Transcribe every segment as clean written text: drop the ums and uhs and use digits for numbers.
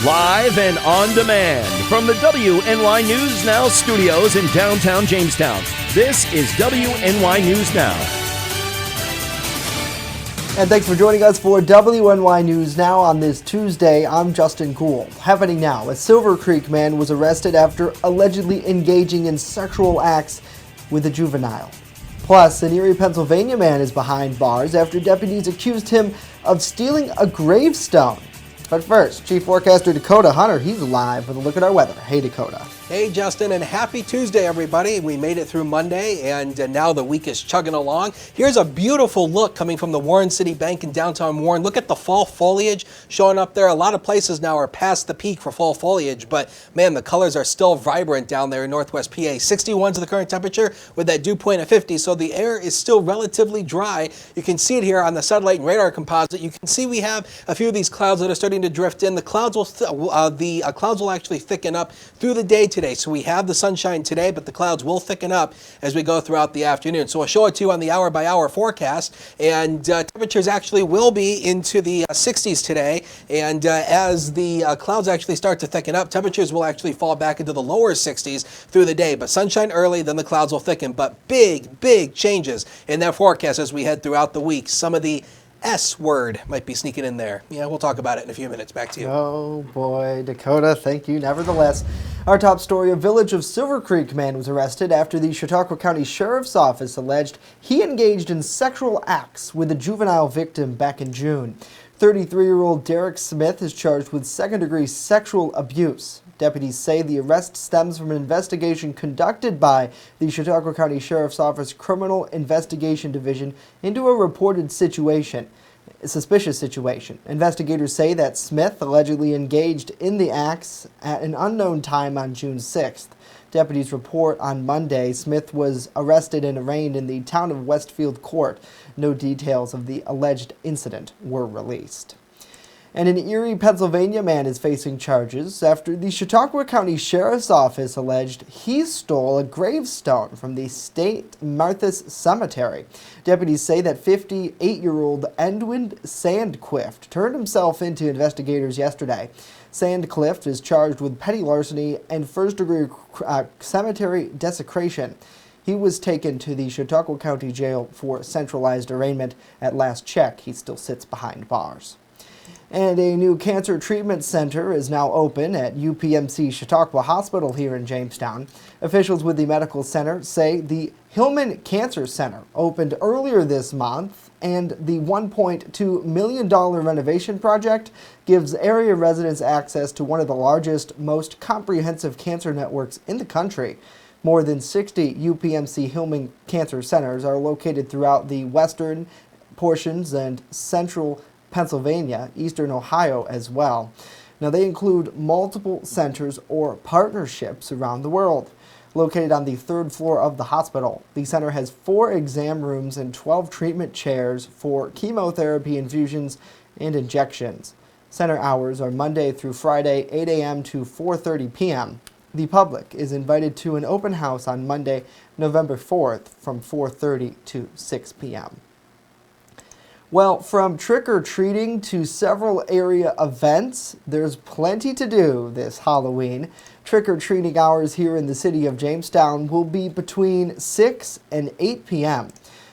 Live and on demand from the WNY News Now studios in downtown Jamestown. This is WNY News Now. And thanks for joining us for WNY News Now on this Tuesday. I'm Justin Gould. Happening now, a Silver Creek man was arrested after allegedly engaging in sexual acts with a juvenile. Plus, an Erie, Pennsylvania man is behind bars after deputies accused him of stealing a gravestone. But first, Chief Forecaster Dakota Hunter, he's live with a look at our weather. Hey, Dakota. Hey, Justin, and happy Tuesday, everybody. We made it through Monday, and now the week is chugging along. Here's a beautiful look coming from the Warren City Bank in downtown Warren. Look at the fall foliage showing up there. A lot of places now are past the peak for fall foliage, but man, the colors are still vibrant down there in Northwest PA. 61's the current temperature with that dew point of 50, so the air is still relatively dry. You can see it here on the satellite and radar composite. You can see we have a few of these clouds that are starting to drift in. The clouds will actually thicken up through the day today. So we have the sunshine today, but the clouds will thicken up as we go throughout the afternoon. So I'll show it to you on the hour-by-hour forecast, and temperatures actually will be into the 60s today. And as the clouds actually start to thicken up, temperatures will actually fall back into the lower 60s through the day. But sunshine early, then the clouds will thicken. But big changes in that forecast as we head throughout the week. Some of the S word might be sneaking in there. Yeah, we'll talk about it in a few minutes. Back to you. Oh boy, Dakota, thank you. Nevertheless, our top story, a Village of Silver Creek man was arrested after the Chautauqua County Sheriff's Office alleged he engaged in sexual acts with a juvenile victim back in June. 33-year-old Derek Smith is charged with second-degree sexual abuse. Deputies say the arrest stems from an investigation conducted by the Chautauqua County Sheriff's Office Criminal Investigation Division into a reported suspicious situation. Investigators say that Smith allegedly engaged in the acts at an unknown time on June 6th. Deputies report on Monday Smith was arrested and arraigned in the town of Westfield Court. No details of the alleged incident were released. And an Erie, Pennsylvania man is facing charges after the Chautauqua County Sheriff's Office alleged he stole a gravestone from the St. Martha's Cemetery. Deputies say that 58-year-old Edwin Sandclift turned himself in to investigators yesterday. Sandclift is charged with petty larceny and first-degree cemetery desecration. He was taken to the Chautauqua County Jail for centralized arraignment. At last check, he still sits behind bars. And a new cancer treatment center is now open at UPMC Chautauqua Hospital here in Jamestown. Officials with the medical center say the Hillman Cancer Center opened earlier this month, and the $1.2 million renovation project gives area residents access to one of the largest, most comprehensive cancer networks in the country. More than 60 UPMC Hillman Cancer Centers are located throughout the western portions and central Pennsylvania, eastern Ohio as well. Now they include multiple centers or partnerships around the world. Located on the third floor of the hospital, the center has 4 exam rooms and 12 treatment chairs for chemotherapy infusions and injections. Center hours are Monday through Friday, 8 a.m. to 4:30 p.m. The public is invited to an open house on Monday, November 4th from 4:30 to 6 p.m. Well, from trick-or-treating to several area events, there's plenty to do this Halloween. Trick-or-treating hours here in the city of Jamestown will be between 6 and 8 p.m.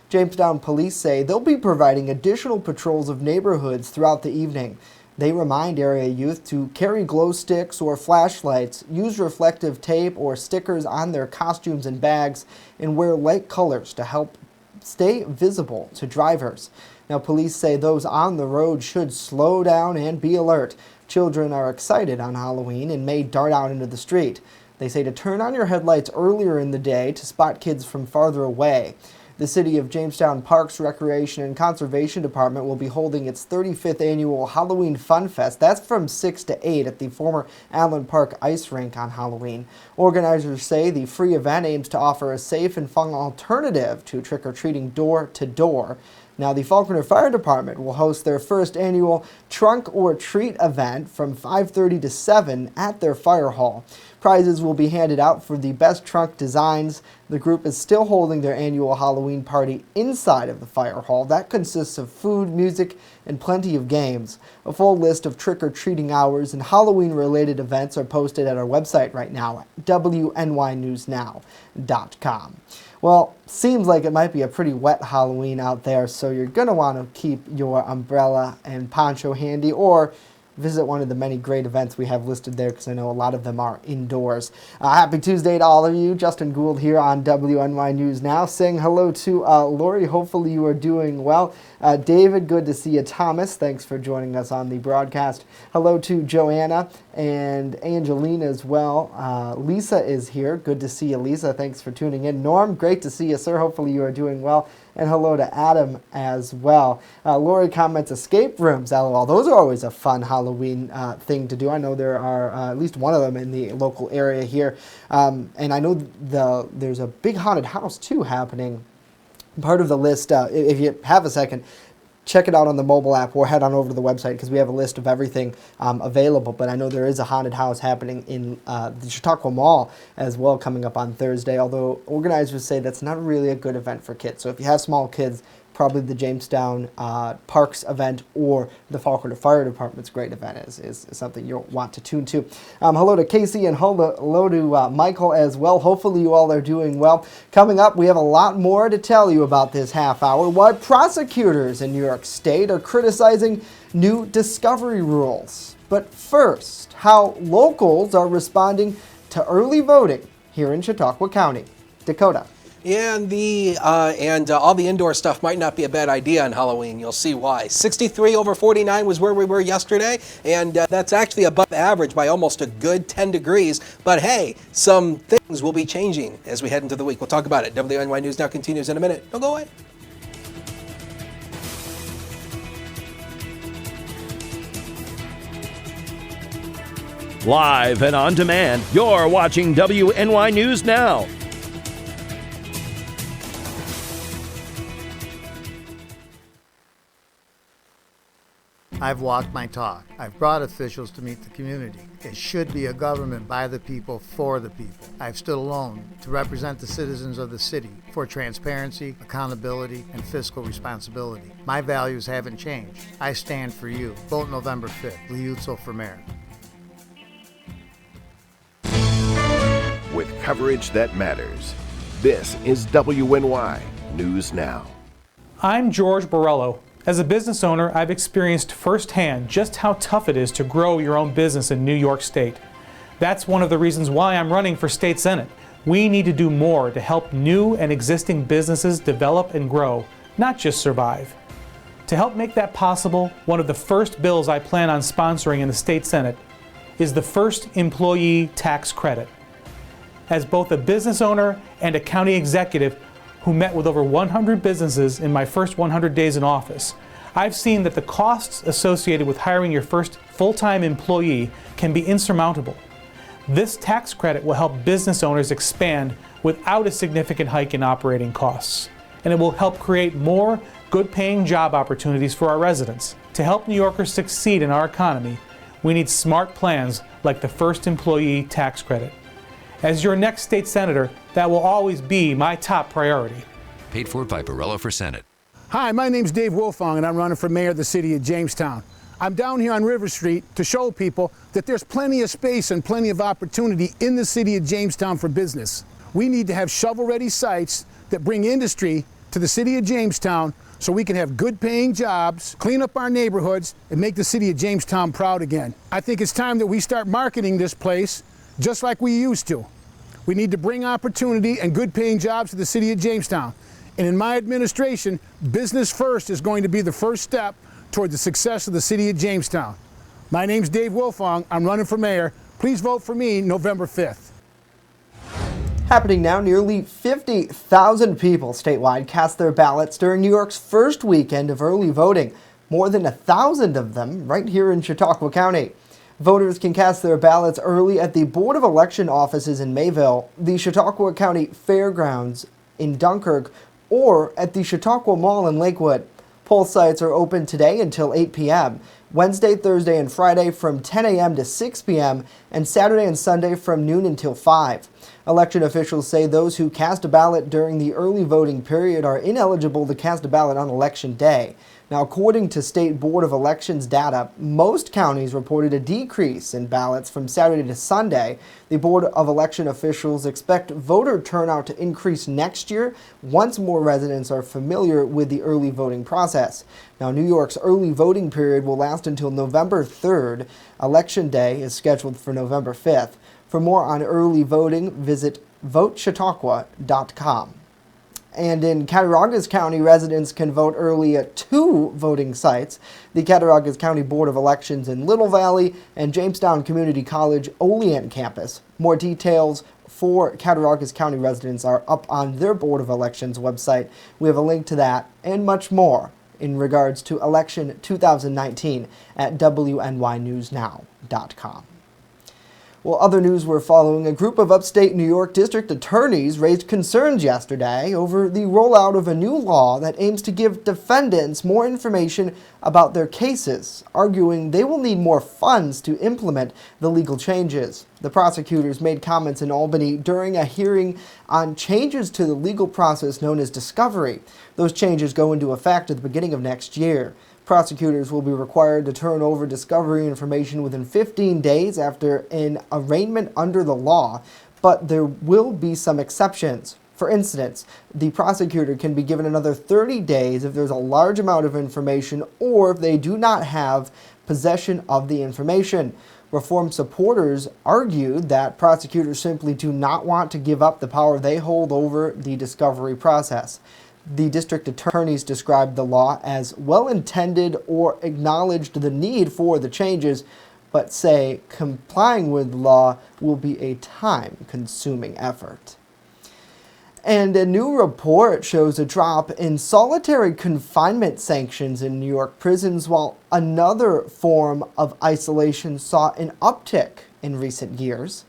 Jamestown police say they'll be providing additional patrols of neighborhoods throughout the evening. They remind area youth to carry glow sticks or flashlights, use reflective tape or stickers on their costumes and bags, and wear light colors to help stay visible to drivers. Now, police say those on the road should slow down and be alert. Children are excited on Halloween and may dart out into the street. They say to turn on your headlights earlier in the day to spot kids from farther away. The City of Jamestown Parks, Recreation, and Conservation Department will be holding its 35th annual Halloween Fun Fest. That's from 6 to 8 at the former Allen Park Ice Rink on Halloween. Organizers say the free event aims to offer a safe and fun alternative to trick-or-treating door to door. Now, the Falconer Fire Department will host their first annual Trunk or Treat event from 5:30 to 7 at their fire hall. Prizes will be handed out for the best trunk designs. The group is still holding their annual Halloween party inside of the fire hall. That consists of food, music, and plenty of games. A full list of trick-or-treating hours and Halloween-related events are posted at our website right now at WNYNewsNow.com. Well, seems like it might be a pretty wet Halloween out there, so you're going to want to keep your umbrella and poncho handy, or visit one of the many great events we have listed there, because I know a lot of them are indoors. Happy Tuesday to all of you. Justin Gould here on WNY News Now, saying hello to Lori. Hopefully you are doing well. David, good to see you. Thomas, thanks for joining us on the broadcast. Hello to Joanna and Angelina as well. Lisa is here. Good to see you, Lisa. Thanks for tuning in. Norm, great to see you, sir. Hopefully you are doing well. And hello to Adam as well. Lori comments, escape rooms, LOL. Those are always a fun Halloween thing to do. I know there are at least one of them in the local area here. And I know there's a big haunted house, too, happening. Part of the list, if you have a second, check it out on the mobile app or head on over to the website, because we have a list of everything available. But I know there is a haunted house happening in the Chautauqua Mall as well coming up on Thursday, although organizers say that's not really a good event for kids. So if you have small kids, probably the Jamestown Parks event or the Falkirk Fire Department's great event is something you'll want to tune to. Hello to Casey and hello to Michael as well. Hopefully you all are doing well. Coming up, we have a lot more to tell you about this half hour. Why prosecutors in New York State are criticizing new discovery rules. But first, how locals are responding to early voting here in Chautauqua County. Dakota. And all the indoor stuff might not be a bad idea on Halloween. You'll see why. 63 over 49 was where we were yesterday, and that's actually above average by almost a good 10 degrees. But hey, some things will be changing as we head into the week. We'll talk about it. WNY News Now continues in a minute. Don't go away. Live and on demand, you're watching WNY News Now. I've walked my talk. I've brought officials to meet the community. It should be a government by the people, for the people. I've stood alone to represent the citizens of the city for transparency, accountability, and fiscal responsibility. My values haven't changed. I stand for you. Vote November 5th. Liuzzo for mayor. With coverage that matters, this is WNY News Now. I'm George Borello. As a business owner, I've experienced firsthand just how tough it is to grow your own business in New York State. That's one of the reasons why I'm running for state senate. We need to do more to help new and existing businesses develop and grow, not just survive. To help make that possible, one of the first bills I plan on sponsoring in the state senate is the first employee tax credit. As both a business owner and a county executive who met with over 100 businesses in my first 100 days in office, I've seen that the costs associated with hiring your first full-time employee can be insurmountable. This tax credit will help business owners expand without a significant hike in operating costs, and it will help create more good-paying job opportunities for our residents. To help New Yorkers succeed in our economy, we need smart plans like the first employee tax credit. As your next state senator, that will always be my top priority. Paid for by Borello for Senate. Hi, my name's Dave Wolfong, and I'm running for mayor of the city of Jamestown. I'm down here on River Street to show people that there's plenty of space and plenty of opportunity in the city of Jamestown for business. We need to have shovel-ready sites that bring industry to the city of Jamestown so we can have good-paying jobs, clean up our neighborhoods, and make the city of Jamestown proud again. I think it's time that we start marketing this place just like we used to. We need to bring opportunity and good-paying jobs to the city of Jamestown. And in my administration, business first is going to be the first step toward the success of the city of Jamestown. My name's Dave Wolfong. I'm running for mayor. Please vote for me November 5th. Happening now, nearly 50,000 people statewide cast their ballots during New York's first weekend of early voting. More than 1,000 of them right here in Chautauqua County. Voters can cast their ballots early at the Board of Election offices in Mayville, the Chautauqua County Fairgrounds in Dunkirk, or at the Chautauqua Mall in Lakewood. Poll sites are open today until 8 p.m., Wednesday, Thursday, and Friday from 10 a.m. to 6 p.m., and Saturday and Sunday from noon until 5. Election officials say those who cast a ballot during the early voting period are ineligible to cast a ballot on Election Day. Now, according to State Board of Elections data, most counties reported a decrease in ballots from Saturday to Sunday. The Board of Election officials expect voter turnout to increase next year once more residents are familiar with the early voting process. Now, New York's early voting period will last until November 3rd. Election Day is scheduled for November 5th. For more on early voting, visit votechautauqua.com. And in Cattaraugus County, residents can vote early at 2 voting sites, the Cattaraugus County Board of Elections in Little Valley and Jamestown Community College Olean campus. More details for Cattaraugus County residents are up on their Board of Elections website. We have a link to that and much more in regards to election 2019 at WNYNewsNow.com. Well, other news we're following, a group of upstate New York district attorneys raised concerns yesterday over the rollout of a new law that aims to give defendants more information about their cases, arguing they will need more funds to implement the legal changes. The prosecutors made comments in Albany during a hearing on changes to the legal process known as discovery. Those changes go into effect at the beginning of next year. Prosecutors will be required to turn over discovery information within 15 days after an arraignment under the law, but there will be some exceptions. For instance, the prosecutor can be given another 30 days if there's a large amount of information or if they do not have possession of the information. Reform supporters argued that prosecutors simply do not want to give up the power they hold over the discovery process. The district attorneys described the law as well-intended or acknowledged the need for the changes, but say complying with the law will be a time-consuming effort. And a new report shows a drop in solitary confinement sanctions in New York prisons, while another form of isolation saw an uptick in recent years.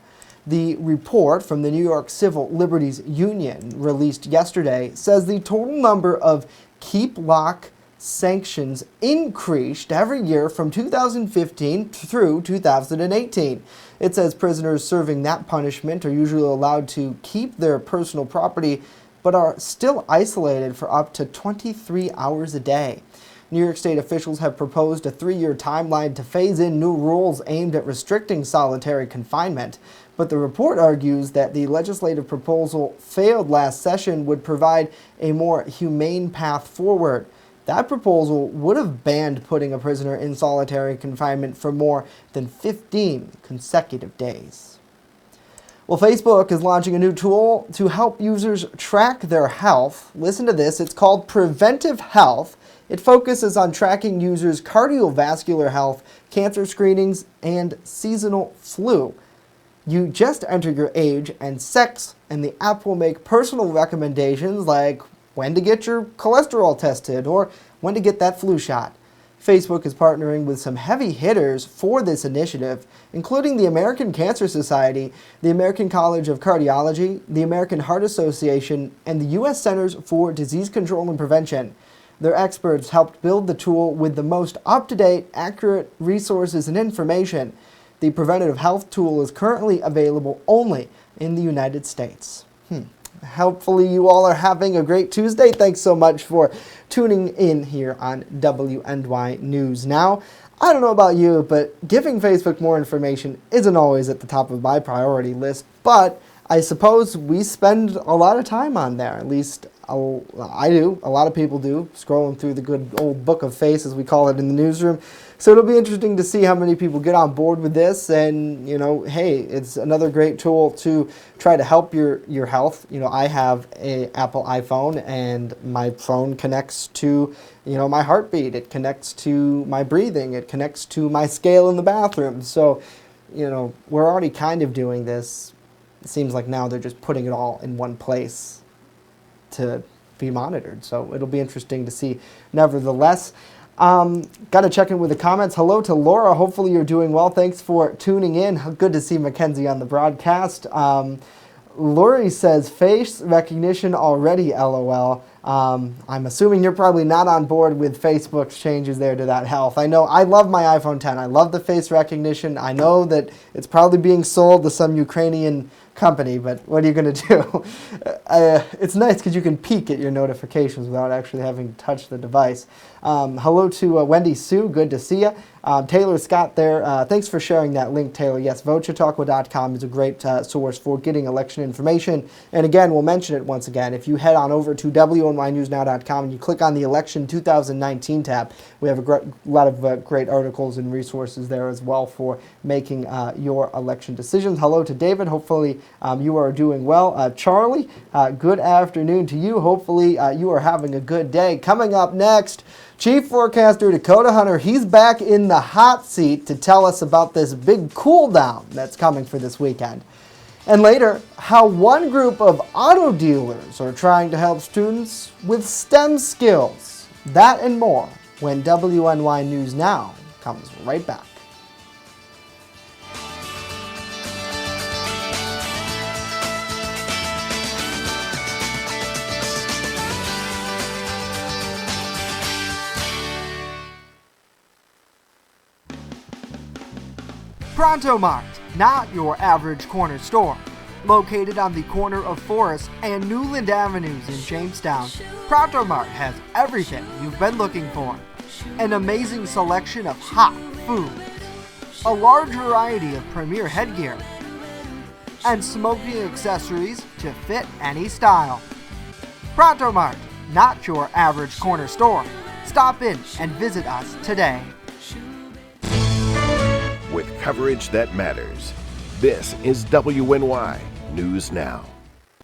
The report from the New York Civil Liberties Union, released yesterday, says the total number of keep lock sanctions increased every year from 2015 through 2018. It says prisoners serving that punishment are usually allowed to keep their personal property, but are still isolated for up to 23 hours a day. New York State officials have proposed a 3-year timeline to phase in new rules aimed at restricting solitary confinement. But the report argues that the legislative proposal failed last session would provide a more humane path forward. That proposal would have banned putting a prisoner in solitary confinement for more than 15 consecutive days. Well, Facebook is launching a new tool to help users track their health. Listen to this, it's called Preventive Health. It focuses on tracking users' cardiovascular health, cancer screenings, and seasonal flu. You just enter your age and sex, and the app will make personal recommendations like when to get your cholesterol tested or when to get that flu shot. Facebook is partnering with some heavy hitters for this initiative, including the American Cancer Society, the American College of Cardiology, the American Heart Association, and the U.S. Centers for Disease Control and Prevention. Their experts helped build the tool with the most up-to-date, accurate resources and information. The preventative health tool is currently available only in the United States. Hopefully you all are having a great Tuesday. Thanks so much for tuning in here on WNY News Now. I don't know about you, but giving Facebook more information isn't always at the top of my priority list, but I suppose we spend a lot of time on there. At least I do. A lot of people do, scrolling through the good old book of face, as we call it in the newsroom. So it'll be interesting to see how many people get on board with this. And, you know, hey, it's another great tool to try to help your health. You know, I have an Apple iPhone, and my phone connects to, you know, my heartbeat. It connects to my breathing. It connects to my scale in the bathroom. So, you know, we're already kind of doing this. It seems like now they're just putting it all in one place to be monitored. So it'll be interesting to see. Nevertheless, got to check in with the comments. Hello to Laura. Hopefully you're doing well. Thanks for tuning in. Good to see Mackenzie on the broadcast. Lori says, face recognition already, LOL. I'm assuming you're probably not on board with Facebook's changes there to that health. I know I love my iPhone 10. I love the face recognition. I know that it's probably being sold to some Ukrainian company, but what are you going to do? It's nice because you can peek at your notifications without actually having to touch the device. Hello to Wendy Sue. Good to see you. Taylor Scott there. Thanks for sharing that link, Taylor. Yes, VoteChautauqua.com is a great source for getting election information. And again, we'll mention it once again. If you head on over to WNYNewsNow.com and you click on the Election 2019 tab, we have a lot of great articles and resources there as well for making your election decisions. Hello to David. Hopefully you are doing well. Charlie, good afternoon to you. Hopefully you are having a good day. Coming up next, Chief Forecaster Dakota Hunter, he's back in the hot seat to tell us about this big cool down that's coming for this weekend. And later, how one group of auto dealers are trying to help students with STEM skills. That and more when WNY News Now comes right back. Pronto Mart, not your average corner store. Located on the corner of Forest and Newland Avenues in Jamestown, Pronto Mart has everything you've been looking for. An amazing selection of hot foods, a large variety of premier headgear, and smoking accessories to fit any style. Pronto Mart, not your average corner store. Stop in and visit us today. With coverage that matters, this is WNY News Now.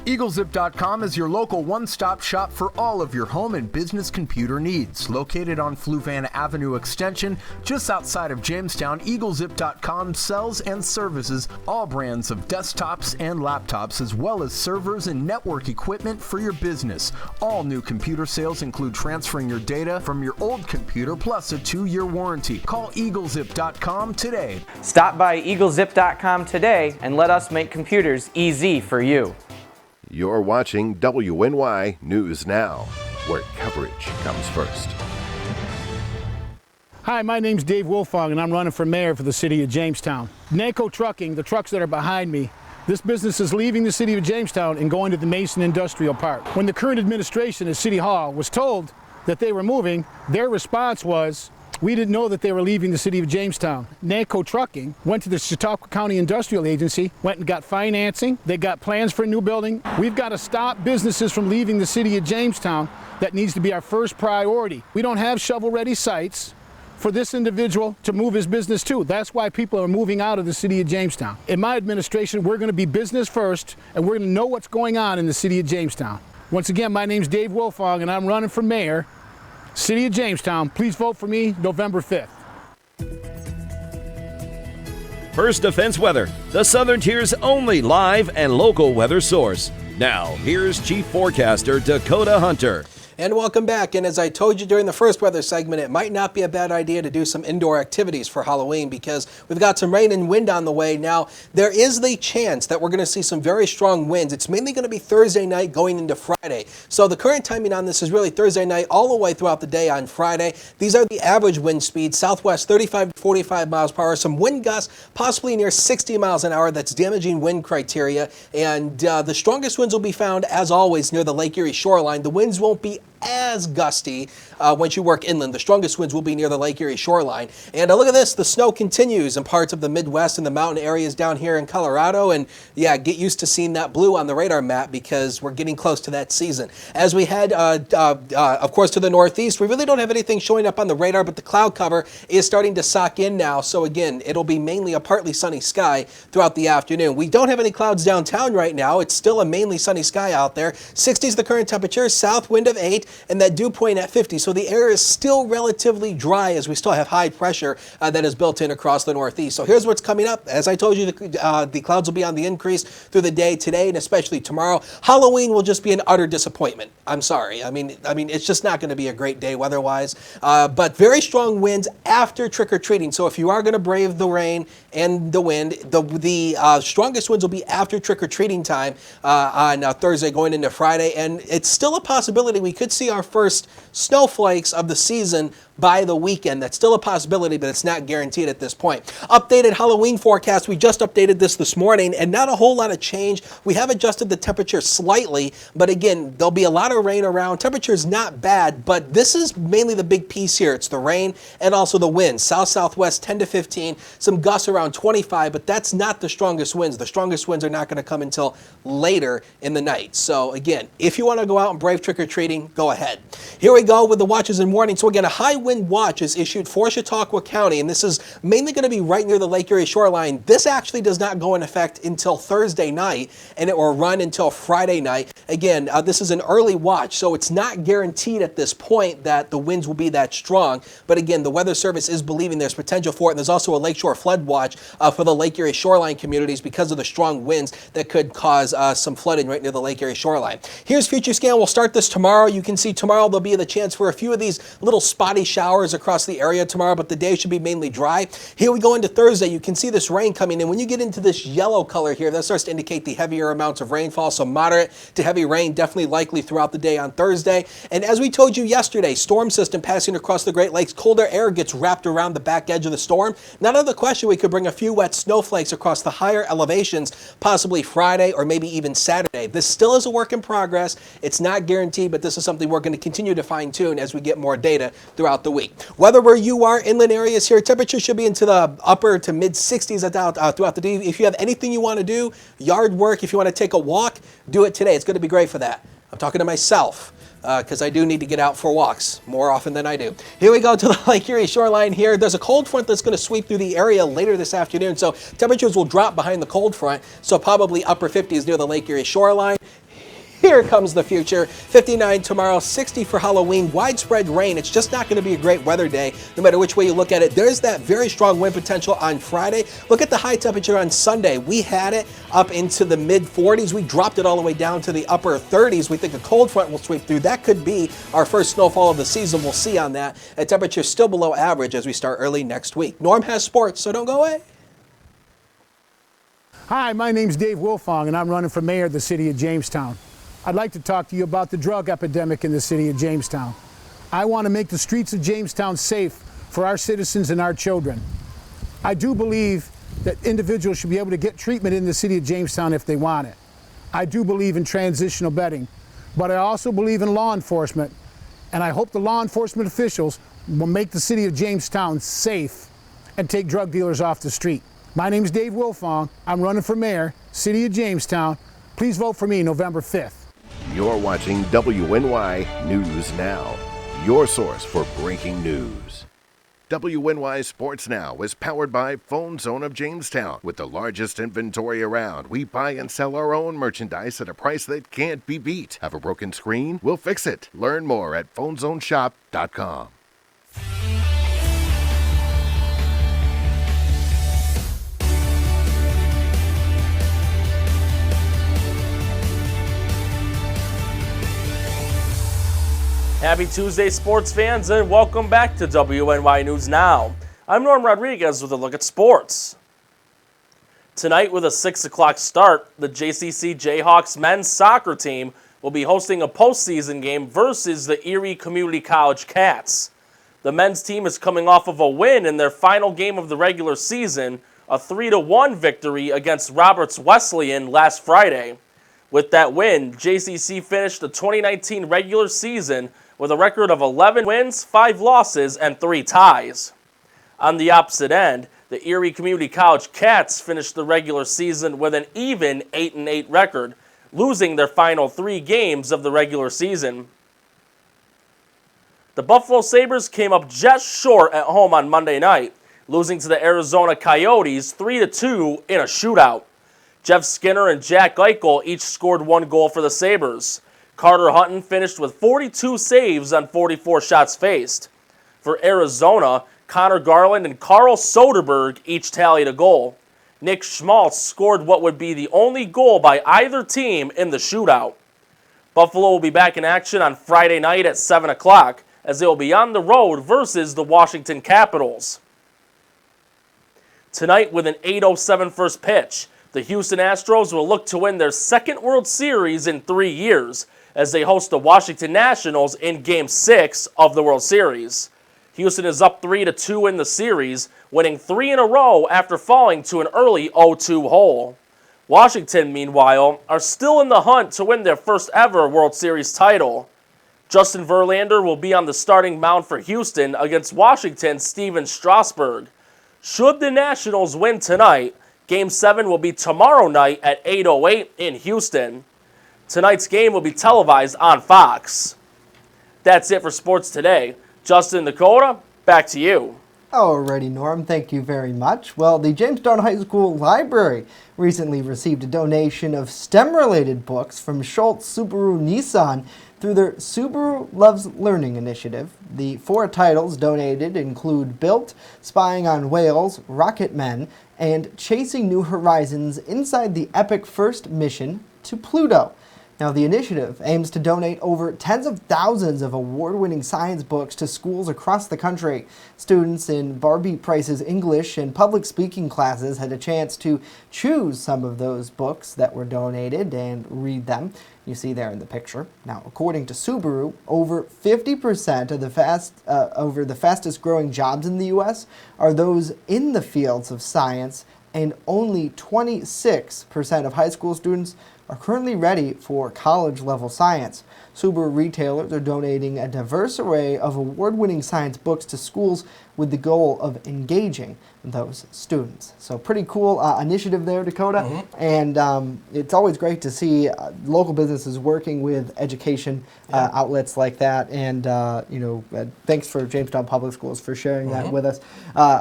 EagleZip.com is your local one-stop shop for all of your home and business computer needs. Located on Fluvanna Avenue Extension, just outside of Jamestown, EagleZip.com sells and services all brands of desktops and laptops, as well as servers and network equipment for your business. All new computer sales include transferring your data from your old computer plus a 2-year warranty. Call EagleZip.com today. Stop by EagleZip.com today and let us make computers easy for you. You're watching WNY News Now, where coverage comes first. Hi, my name's Dave Wolfong, and I'm running for mayor for the city of Jamestown. NACO Trucking, the trucks that are behind me, this business is leaving the city of Jamestown and going to the Mason Industrial Park. When the current administration at City Hall was told that they were moving, their response was, we didn't know that they were leaving the city of Jamestown. NACO Trucking went to the Chautauqua County Industrial Agency, went and got financing. They got plans for a new building. We've got to stop businesses from leaving the city of Jamestown. That needs to be our first priority. We don't have shovel-ready sites for this individual to move his business to. That's why people are moving out of the city of Jamestown. In my administration, we're going to be business first, and we're going to know what's going on in the city of Jamestown. Once again, my name's Dave Wolfong, and I'm running for mayor. City of Jamestown, please vote for me November 5th. First Defense Weather, the Southern Tier's only live and local weather source. Now, here's Chief Forecaster Dakota Hunter. And welcome back. And as I told you during the first weather segment, it might not be a bad idea to do some indoor activities for Halloween because we've got some rain and wind on the way. Now, there is the chance that we're going to see some very strong winds. It's mainly going to be Thursday night going into Friday. So the current timing on this is really Thursday night all the way throughout the day on Friday. These are the average wind speeds, southwest 35 to 45 miles per hour. Some wind gusts possibly near 60 miles an hour. That's damaging wind criteria. And the strongest winds will be found, as always, near the Lake Erie shoreline. The winds won't be as gusty once you work inland. The strongest winds will be near the Lake Erie shoreline. And look at this, the snow continues in parts of the Midwest and the mountain areas down here in Colorado. And yeah, get used to seeing that blue on the radar map because we're getting close to that season. As we head, of course, to the northeast, we really don't have anything showing up on the radar, but the cloud cover is starting to sock in now. So again, it'll be mainly a partly sunny sky throughout the afternoon. We don't have any clouds downtown right now. It's still a mainly sunny sky out there. 60s the current temperature, south wind of 8, and that dew point at 50. So so the air is still relatively dry as we still have high pressure that is built in across the Northeast. So here's what's coming up. As I told you, the clouds will be on the increase through the day today and especially tomorrow. Halloween will just be an utter disappointment. I'm sorry. I mean, it's just not going to be a great day weather-wise, but very strong winds after trick-or-treating. So if you are going to brave the rain and the wind, the strongest winds will be after trick-or-treating time on Thursday going into Friday, and it's still a possibility we could see our first snowflakes of the season by the weekend. That's still a possibility, but it's not guaranteed at this point. Updated Halloween forecast. We just updated this morning, and not a whole lot of change. We have adjusted the temperature slightly, but again, there'll be a lot of rain around. Temperature is not bad, but this is mainly the big piece here. It's the rain and also the winds. South-southwest 10 to 15, some gusts around 25, but that's not the strongest winds. The strongest winds are not going to come until later in the night. So again, if you want to go out and brave trick-or-treating, go ahead. Here we go with the watches and warnings. So again, a high wind watch is issued for Chautauqua County, and this is mainly going to be right near the Lake Erie shoreline. This actually does not go in effect until Thursday night, and it will run until Friday night. Again, this is an early watch, so it's not guaranteed at this point that the winds will be that strong. But again, the Weather Service is believing there's potential for it, and there's also a lakeshore flood watch for the Lake Erie shoreline communities because of the strong winds that could cause some flooding right near the Lake Erie shoreline. Here's Future Scan. We'll start this tomorrow. You can see tomorrow there'll be the chance for a few of these little spotty showers across the area tomorrow, but the day should be mainly dry. Here we go into Thursday. You can see this rain coming in. When you get into this yellow color here, that starts to indicate the heavier amounts of rainfall, so moderate to heavy rain definitely likely throughout the day on Thursday. And as we told you yesterday, storm system passing across the Great Lakes, colder air gets wrapped around the back edge of the storm. Not out of the question we could bring a few wet snowflakes across the higher elevations, possibly Friday or maybe even Saturday. This still is a work in progress. It's not guaranteed, but this is something we're going to continue to fine tune as we get more data throughout the week. Whether where you are, inland areas here, temperatures should be into the upper to mid 60s throughout the day. If you have anything you want to do, yard work, if you want to take a walk, do it today. It's going to be great for that. I'm talking to myself because I do need to get out for walks more often than I do. Here we go to the Lake Erie shoreline here. There's a cold front that's going to sweep through the area later this afternoon, so temperatures will drop behind the cold front, so probably upper 50s near the Lake Erie shoreline. Here comes the future. 59 tomorrow, 60 for Halloween. Widespread rain. It's just not going to be a great weather day, no matter which way you look at it. There's that very strong wind potential on Friday. Look at the high temperature on Sunday. We had it up into the mid 40s. We dropped it all the way down to the upper 30s. We think a cold front will sweep through. That could be our first snowfall of the season. We'll see on that. And temperatures still below average as we start early next week. Norm has sports, so don't go away. Hi, my name's Dave Wilfong, and I'm running for mayor of the city of Jamestown. I'd like to talk to you about the drug epidemic in the city of Jamestown. I want to make the streets of Jamestown safe for our citizens and our children. I do believe that individuals should be able to get treatment in the city of Jamestown if they want it. I do believe in transitional bedding, but I also believe in law enforcement, and I hope the law enforcement officials will make the city of Jamestown safe and take drug dealers off the street. My name's Dave Wilfong. I'm running for mayor, city of Jamestown. Please vote for me November 5th. You're watching WNY News Now, your source for breaking news. WNY Sports Now is powered by Phone Zone of Jamestown. With the largest inventory around, we buy and sell our own merchandise at a price that can't be beat. Have a broken screen? We'll fix it. Learn more at phonezoneshop.com. Happy Tuesday, sports fans, and welcome back to WNY News Now. I'm Norm Rodriguez with a look at sports. Tonight, with a 6 o'clock start, the JCC Jayhawks men's soccer team will be hosting a postseason game versus the Erie Community College Cats. The men's team is coming off of a win in their final game of the regular season, a 3-1 victory against Roberts Wesleyan last Friday. With that win, JCC finished the 2019 regular season with a record of 11 wins, 5 losses, and 3 ties. On the opposite end, the Erie Community College Cats finished the regular season with an even 8-8 record, losing their final 3 games of the regular season. The Buffalo Sabres came up just short at home on Monday night, losing to the Arizona Coyotes 3-2 in a shootout. Jeff Skinner and Jack Eichel each scored 1 goal for the Sabres. Carter Hutton finished with 42 saves on 44 shots faced. For Arizona, Connor Garland and Carl Soderberg each tallied a goal. Nick Schmaltz scored what would be the only goal by either team in the shootout. Buffalo will be back in action on Friday night at 7 o'clock as they will be on the road versus the Washington Capitals. Tonight with an 8:07 first pitch, the Houston Astros will look to win their second World Series in 3 years as they host the Washington Nationals in Game 6 of the World Series. Houston is up 3-2 in the series, winning 3 in a row after falling to an early 0-2 hole. Washington, meanwhile, are still in the hunt to win their first ever World Series title. Justin Verlander will be on the starting mound for Houston against Washington's Steven Strasburg. Should the Nationals win tonight, Game 7 will be tomorrow night at 8:08 in Houston. Tonight's game will be televised on Fox. That's it for sports today. Justin, Dakota, back to you. Alrighty, Norm, thank you very much. Well, the Jamestown High School Library recently received a donation of STEM-related books from Schultz Subaru Nissan through their Subaru Loves Learning initiative. The 4 titles donated include Built, Spying on Whales, Rocket Men, and Chasing New Horizons Inside the Epic First Mission to Pluto. Now, the initiative aims to donate over tens of thousands of award-winning science books to schools across the country. Students in Barbie Price's English and public speaking classes had a chance to choose some of those books that were donated and read them. You see there in the picture. Now, according to Subaru, over 50% of the fastest growing jobs in the U.S. are those in the fields of science, and only 26% of high school students are currently ready for college-level science. Subaru retailers are donating a diverse array of award-winning science books to schools with the goal of engaging those students. So pretty cool initiative there, Dakota. And it's always great to see local businesses working with education outlets like that. And thanks for Jamestown Public Schools for sharing that with us.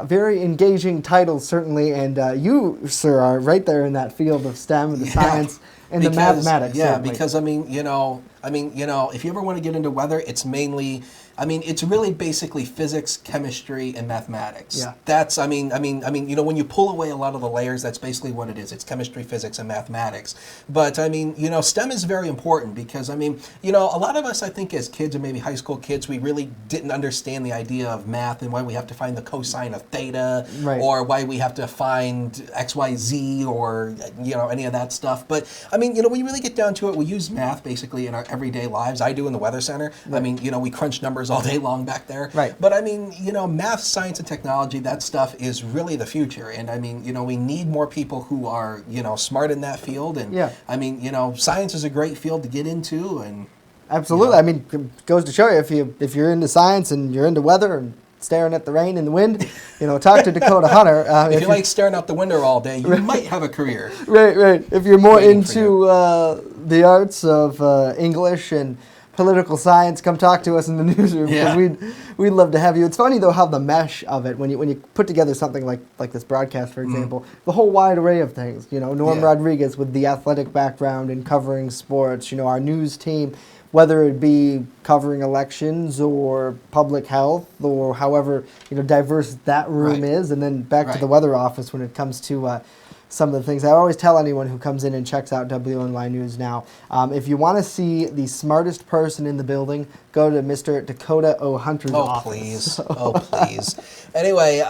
Very engaging titles, certainly. And you, sir, are right there in that field of STEM and the science and the mathematics. Yeah, certainly. because if you ever want to get into weather, it's mainly, it's really basically physics, chemistry, and mathematics. Yeah. That's, when you pull away a lot of the layers, that's basically what it is. It's chemistry, physics, and mathematics. But, STEM is very important because, a lot of us, I think, as kids, or maybe high school kids, we really didn't understand the idea of math and why we have to find the cosine of theta, or why we have to find X, Y, Z, or, any of that stuff. But, when you really get down to it, we use math basically in our everyday lives. I do in the Weather Center. We crunch numbers all day long back there. Right. But math, science, and technology, that stuff is really the future. And we need more people who are, smart in that field. And science is a great field to get into. And absolutely. It goes to show you if you're into science and you're into weather and staring at the rain and the wind, talk to Dakota Hunter. If you like staring out the window all day, you might have a career. Right. If you're more into the arts of English and political science, come talk to us in the newsroom. Yeah. We'd love to have you. It's funny though how the mesh of it, when you put together something like this broadcast, for example, the whole wide array of things. Norm Rodriguez with the athletic background and covering sports. Our news team, whether it be covering elections or public health or however diverse that room is, and then back to the weather office when it comes to some of the things. I always tell anyone who comes in and checks out WNY News Now, if you want to see the smartest person in the building, go to Mr. Dakota O. Hunter's office. Oh, please. Anyway,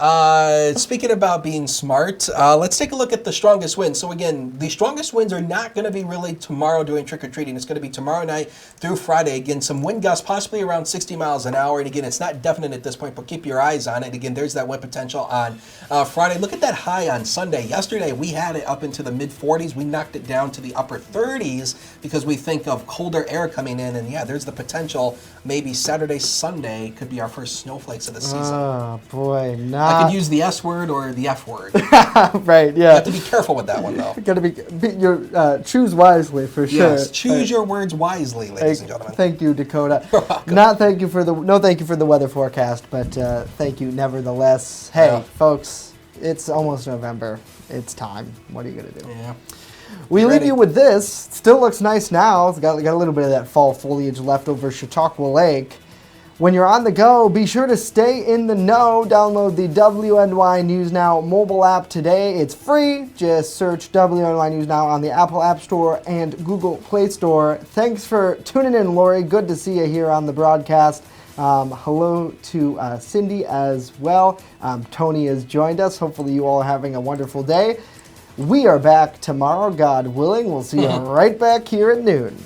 speaking about being smart, let's take a look at the strongest winds. So again, the strongest winds are not going to be really tomorrow doing trick-or-treating. It's going to be tomorrow night through Friday. Again, some wind gusts possibly around 60 miles an hour. And again, it's not definite at this point, but keep your eyes on it. Again, there's that wind potential on Friday. Look at that high on Sunday. Yesterday, we had it up into the mid-40s. We knocked it down to the upper 30s because we think of colder air coming in. And yeah, there's the potential. Maybe Saturday, Sunday could be our first snowflakes of the season. Oh, boy. I could use the S word or the F word. Right, yeah. You have to be careful with that one, though. Got to be choose wisely for sure. Yes, choose your words wisely, ladies and gentlemen. Thank you, Dakota. You're welcome. Thank you for the weather forecast, but thank you nevertheless. Hey, folks, it's almost November. It's time. What are you gonna do? Yeah. We leave Ready. you with this. Still looks nice now. It's got a little bit of that fall foliage left over Chautauqua Lake. When you're on the go, be sure to stay in the know. Download the WNY News Now mobile app today. It's free. Just search WNY News Now on the Apple App Store and Google Play Store. Thanks for tuning in, Lori. Good to see you here on the broadcast. Hello to Cindy as well. Tony has joined us. Hopefully you all are having a wonderful day. We are back tomorrow, God willing. We'll see you right back here at noon.